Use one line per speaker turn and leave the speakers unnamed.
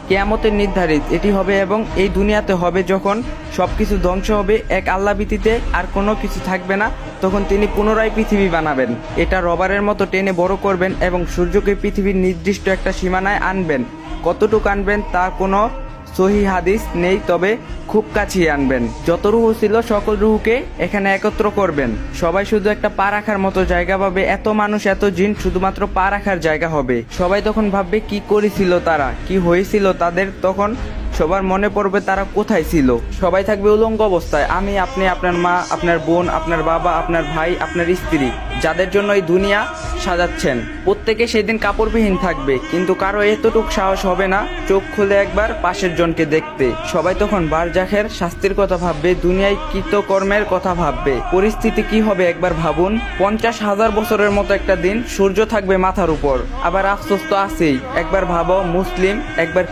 কিয়ামতের নির্ধারিত এটি হবে এবং এই দুনিয়াতে হবে যখন সবকিছু ধ্বংস হবে, এক আল্লাহ ব্যতীত আর কোনো কিছু থাকবে না, তখন তিনি পুনরায় পৃথিবী বানাবেন। এটা রবারের মতো টেনে বড় করবেন এবং সূর্যকে পৃথিবীর নির্দিষ্ট একটা সীমানায় আনবেন। কতটুকু আনবেন তা কোনো সহি হাদিস নেই, তবে খুব কাছিয়ে আনবেন। যত রুহু ছিল সকল রুহুকে এখানে একত্র করবেন। সবাই শুধু একটা পা রাখার মতো জায়গা পাবে। এত মানুষ, এত জিন, শুধুমাত্র পা রাখার জায়গা হবে। সবাই তখন ভাববে কি করেছিল তারা, কি হয়েছিল তাদের। তখন সবার মনে পড়বে তারা কোথায় ছিল। সবাই থাকবে উলঙ্গ অবস্থায়। আমি, আপনি, আপনার মা, আপনার বোন, আপনার বাবা, আপনার ভাই, আপনার স্ত্রী, যাদের জন্য এই দুনিয়া সাজাচ্ছেন, প্রত্যেকে সেদিন কাপড়বিহীন থাকবে। কিন্তু কারো এতটুক সাহস হবে না চোখ খুলে একবার পাশের জনকে দেখতে। সবাই তখন বারজাখের শাস্তির কথা ভাববে, দুনিয়ায় কৃতকর্মের কথা ভাববে। পরিস্থিতি কি হবে একবার ভাবুন। 50,000 বছরের মতো একটা দিন, সূর্য থাকবে মাথার উপর। আবার আফসোস তো আছেই। একবার ভাবো, মুসলিম একবার